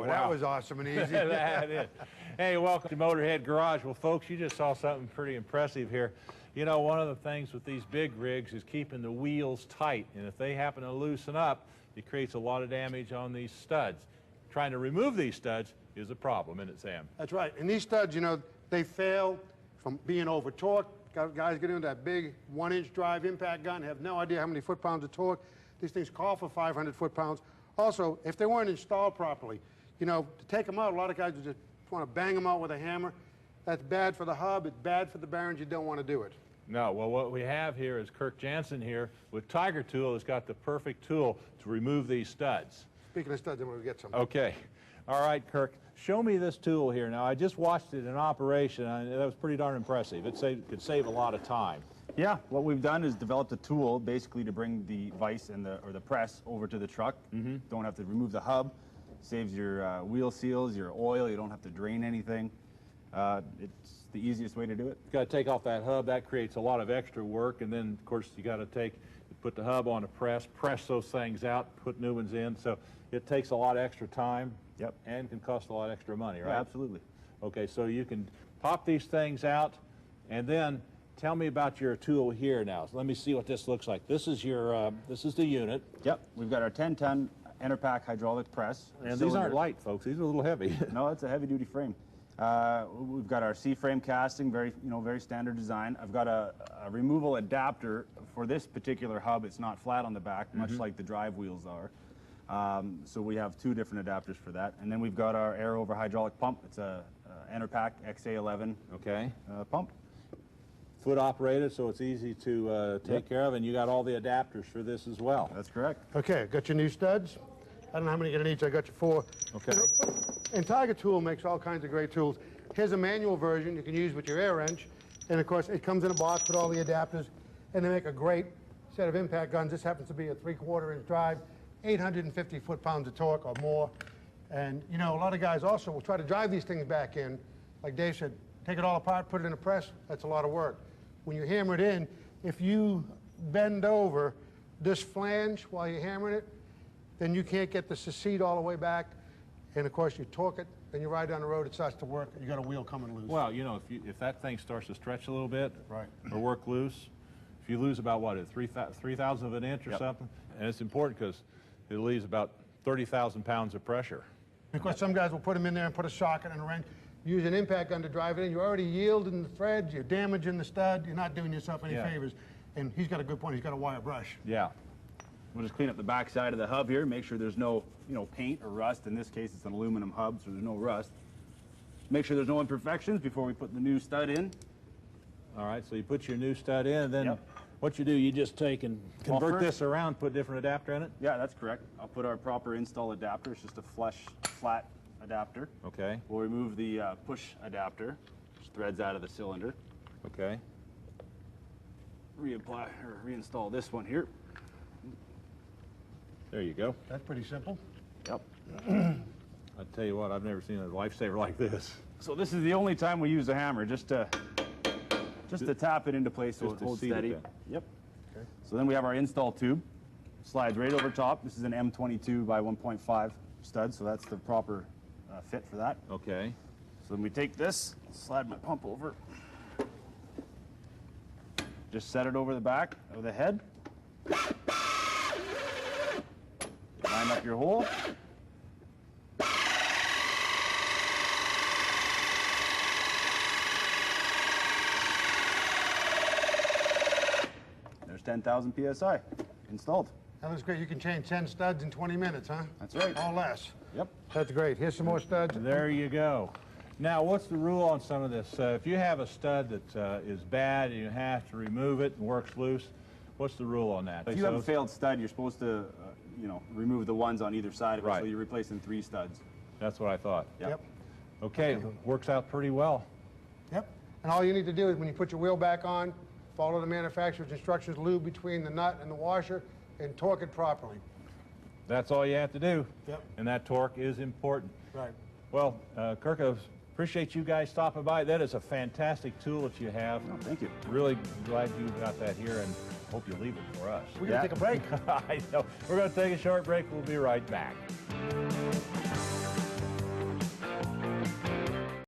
Boy, that was awesome and easy. That is. Hey, welcome to Motorhead Garage. Well, folks, you just saw something pretty impressive here. You know, one of the things with these big rigs is keeping the wheels tight, and if they happen to loosen up, it creates a lot of damage on these studs. Trying to remove these studs is a problem, isn't it, Sam? That's right. And these studs, you know, they fail from being over-torqued. Guys get into that big 1-inch drive impact gun, have no idea how many foot-pounds of torque. These things call for 500 foot-pounds. Also, if they weren't installed properly, you know, to take them out, a lot of guys just want to bang them out with a hammer. That's bad for the hub. It's bad for the bearings. You don't want to do it. No, well, what we have here is Kirk Jansen here with Tiger Tool has got the perfect tool to remove these studs. Speaking of studs, I'm going to get some. Okay. All right, Kirk, show me this tool here. Now, I just watched it in operation, and that was pretty darn impressive. It could save a lot of time. Yeah, what we've done is developed a tool basically to bring the vise and the press over to the truck. Don't have to remove the hub. Saves your wheel seals, your oil. You don't have to drain anything. It's the easiest way to do it. You've got to take off that hub. That creates a lot of extra work. And then, of course, you got to put the hub on a press those things out, put new ones in. So it takes a lot of extra time. Yep. And can cost a lot of extra money, right? Yeah, absolutely. Okay, so you can pop these things out, and then tell me about your tool here now. So let me see what this looks like. This is your, this is the unit. Yep, we've got our 10-ton Enerpack hydraulic press. And these aren't light, folks. These are a little heavy. No, it's a heavy-duty frame. We've got our C-frame casting, very standard design. I've got a removal adapter for this particular hub. It's not flat on the back, much like the drive wheels are. So we have 2 different adapters for that. And then we've got our air over hydraulic pump. It's a Enerpack XA11 pump. Foot operated, so it's easy to take care of, and you got all the adapters for this as well. That's correct. Okay, got your new studs. I don't know how many you're going to need, so I got you 4. Okay. And Tiger Tool makes all kinds of great tools. Here's a manual version you can use with your air wrench. And of course, it comes in a box with all the adapters. And they make a great set of impact guns. This happens to be a 3/4-inch drive, 850 foot-pounds of torque or more. And you know, a lot of guys also will try to drive these things back in. Like Dave said, take it all apart, put it in a press. That's a lot of work. When you hammer it in, if you bend over this flange while you're hammering it, then you can't get the seat all the way back. And of course, you torque it, then you ride down the road, it starts to work, you got a wheel coming loose. Well, you know, if that thing starts to stretch a little bit, right, or work loose, if you lose about, what, 3,000 of an inch or something, and it's important because it leaves about 30,000 pounds of pressure. And of course, some guys will put them in there and put a socket and a wrench, use an impact gun to drive it in. You're already yielding the threads, you're damaging the stud, you're not doing yourself any favors. And he's got a good point, he's got a wire brush. Yeah. We'll just clean up the back side of the hub here, make sure there's no, paint or rust. In this case, it's an aluminum hub, so there's no rust. Make sure there's no imperfections before we put the new stud in. All right, so you put your new stud in, and then what you do, you just take and convert this around, put a different adapter in it? Yeah, that's correct. I'll put our proper install adapter. It's just a flush, flat adapter. Okay. We'll remove the push adapter, which threads out of the cylinder. Okay. Reapply or reinstall this one here. There you go. That's pretty simple. Yep. I tell you what, I've never seen a lifesaver like this. So this is the only time we use the hammer, just to tap it into place so it holds steady. Yep. Okay. So then we have our install tube. Slides right over top. This is an M22 by 1.5 stud, so that's the proper fit for that. Okay. So then we take this, slide my pump over. Just set it over the back of the head. Line up your hole. There's 10,000 PSI installed. That looks great. You can change 10 studs in 20 minutes, huh? That's right. Or less. Yep. That's great. Here's some more studs. There you go. Now, what's the rule on some of this? If you have a stud that is bad and you have to remove it and works loose, what's the rule on that? If you have a failed stud, you're supposed to, remove the ones on either side of it, so you're replacing 3 studs. That's what I thought. Yep. Okay, works out pretty well. Yep. And all you need to do is when you put your wheel back on, follow the manufacturer's instructions, lube between the nut and the washer, and torque it properly. That's all you have to do. Yep. And that torque is important. Right. Well, Kirk, I appreciate you guys stopping by. That is a fantastic tool that you have. Oh, thank you. Really glad you got that here, and hope you leave it for us. We're going to take a break. I know. We're going to take a short break. We'll be right back.